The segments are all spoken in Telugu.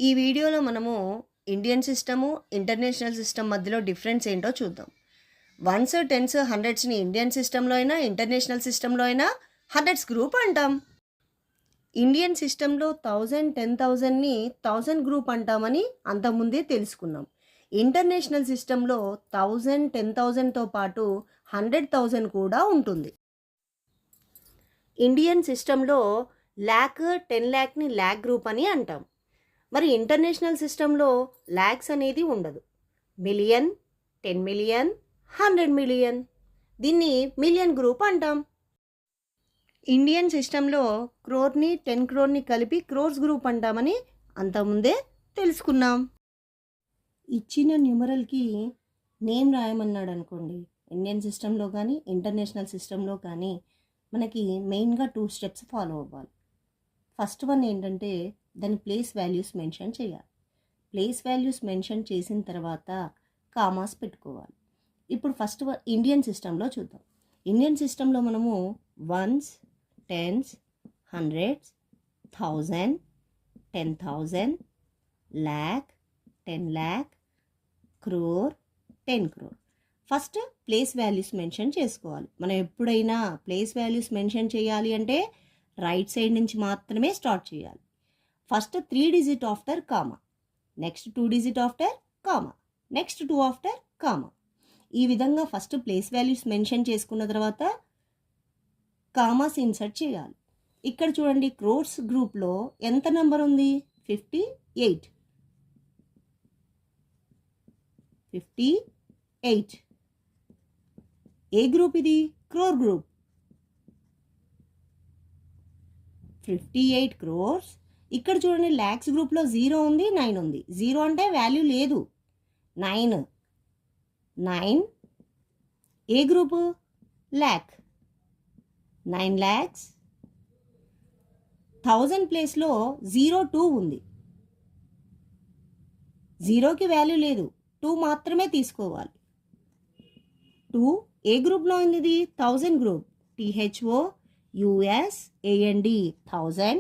ఈ వీడియోలో మనము ఇండియన్ సిస్టము, ఇంటర్నేషనల్ సిస్టమ్ మధ్యలో డిఫరెన్స్ ఏంటో చూద్దాం. వన్స్, టెన్స్, హండ్రెడ్స్ని ఇండియన్ సిస్టంలో అయినా, ఇంటర్నేషనల్ సిస్టంలో అయినా హండ్రెడ్స్ గ్రూప్ అంటాం. ఇండియన్ సిస్టంలో 1000, 10,000ని 1000 గ్రూప్ అంటామని అంతకుముందే తెలుసుకున్నాం. ఇంటర్నేషనల్ సిస్టంలో 1000, 10,000తో పాటు 100,000 కూడా ఉంటుంది. ఇండియన్ సిస్టంలో ల్యాక్, 10 ల్యాక్ని ల్యాక్ గ్రూప్ అని అంటాం. మరి ఇంటర్నేషనల్ సిస్టంలో ల్యాక్స్ అనేది ఉండదు. మిలియన్, 10 మిలియన్, 100 మిలియన్, దీన్ని మిలియన్ గ్రూప్ అంటాం. ఇండియన్ సిస్టంలో క్రోర్ని 10 క్రోర్ని కలిపి క్రోర్స్ గ్రూప్ అంటామని అంతకుముందే తెలుసుకున్నాం. ఇచ్చిన న్యూమరల్కి నేమ్ రాయమన్నాడు అనుకోండి, ఇండియన్ సిస్టంలో కానీ ఇంటర్నేషనల్ సిస్టంలో కానీ మనకి మెయిన్గా 2 స్టెప్స్ ఫాలో అవ్వాలి. ఫస్ట్ వన్ ఏంటంటే దాని ప్లేస్ వాల్యూస్ మెన్షన్ చేయాలి. ప్లేస్ వాల్యూస్ మెన్షన్ చేసిన తర్వాత కామాస్ పెట్టుకోవాలి. ఇప్పుడు ఫస్ట్ ఇండియన్ సిస్టంలో చూద్దాం. ఇండియన్ సిస్టంలో మనము ones, tens, hundreds, 1000, 10,000, lakh, 10 lakh, crore, 10 crore. First place values mention చేసుకోవాలి. మనం ఎప్పుడైనా ప్లేస్ వాల్యూస్ మెన్షన్ చేయాలి అంటే రైట్ సైడ్ నుంచి మాత్రమే స్టార్ట్ చేయాలి. First 3 digit after comma, next 2 digit after comma, next 2 after comma. ఈ విధంగా ఫస్ట్ ప్లేస్ వాల్యూస్ మెన్షన్ చేసుకున్న తర్వాత కామాస్ ఇన్సర్ట్ చేయాలి. ఇక్కడ చూడండి, క్రోర్స్ గ్రూప్లో ఎంత నెంబర్ ఉంది? 58. 58 ఏ గ్రూప్ ఇది? క్రోర్ గ్రూప్. 58 క్రోర్స్. ఇక్కడ చూడండి, ల్యాక్స్ గ్రూప్లో 0 ఉంది, 9 ఉంది. 0 అంటే వాల్యూ లేదు. 9 ఏ గ్రూపు? ల్యాక్. 9 ల్యాక్స్. 1000 ప్లేస్లో 02 ఉంది. 0కి వాల్యూ లేదు, 2 మాత్రమే తీసుకోవాలి. 2 ఏ గ్రూప్లో ఉంది? ఇది 1000 గ్రూప్. THOUSAND 1000.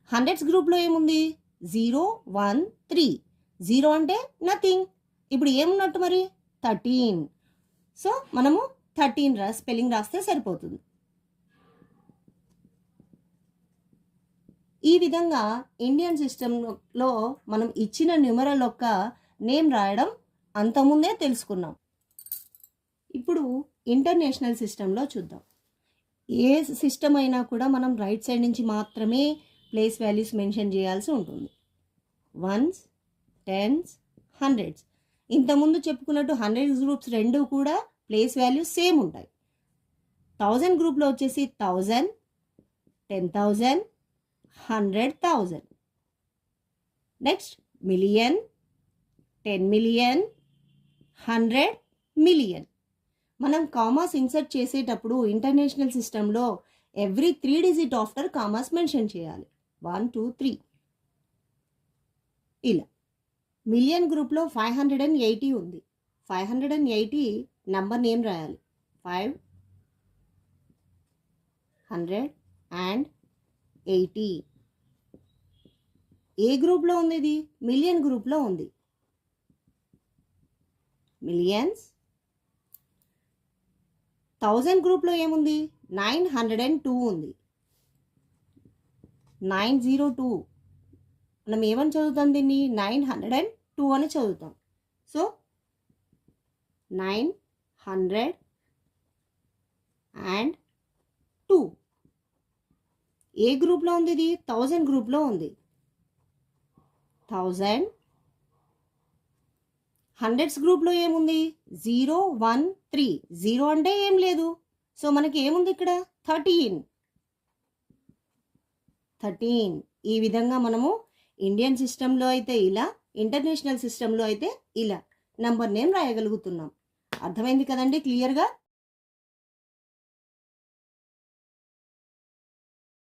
హండ్రెడ్స్ గ్రూప్లో ఏముంది? 0, 1, 3. 0 అంటే నథింగ్. ఇప్పుడు ఏమున్నట్టు మరి? 13. సో మనము 13 స్పెల్లింగ్ రాస్తే సరిపోతుంది. ఈ విధంగా ఇండియన్ సిస్టంలో మనం ఇచ్చిన న్యూమరల్ యొక్క నేమ్ రాయడం అంతకుముందే తెలుసుకున్నాం. ఇప్పుడు ఇంటర్నేషనల్ సిస్టంలో చూద్దాం. ఏ సిస్టమ్ అయినా కూడా మనం రైట్ సైడ్ నుంచి మాత్రమే ప్లేస్ వాల్యూస్ మెన్షన్ చేయాల్సి ఉంటుంది. Ones, tens, hundreds. ఇంతకుముందు చెప్పుకున్నట్టు 100 గ్రూప్స్ రెండు కూడా ప్లేస్ వాల్యూస్ సేమ్ ఉంటాయి. 1000 గ్రూప్లో వచ్చేసి 1000, 10,000, 100,000. Next million, 10 million, 100 million. మనం కామాస్ ఇన్సర్ట్ చేసేటప్పుడు ఇంటర్నేషనల్ సిస్టంలో every 3 digit after commas mention చేయాలి. 1, 2, 3 ఇలా. మిలియన్ గ్రూప్లో 580 ఉంది. 580 నంబర్ నేమ్ రాయాలి. 580 ఏ గ్రూప్లో ఉంది? ఇది మిలియన్ గ్రూప్లో ఉంది. మిలియన్స్. 1000 గ్రూప్లో ఏముంది? 902 ఉంది. 902 మనం ఏమని చదువుతాం? దీన్ని 902 అని చదువుతాం. సో 902 ఏ గ్రూప్లో ఉంది? ఇది 1000 గ్రూప్లో ఉంది. 1000. హండ్రెడ్స్ గ్రూప్లో ఏముంది? 0, 1, 3. 0 అంటే ఏం లేదు. సో మనకి ఏముంది ఇక్కడ? 13. ఈ విధంగా మనము ఇండియన్ సిస్టంలో అయితే ఇలా, ఇంటర్నేషనల్ సిస్టంలో అయితే ఇలా నంబర్ నేమ్ రాయగలుగుతున్నాం. అర్థమైంది కదండి క్లియర్గా?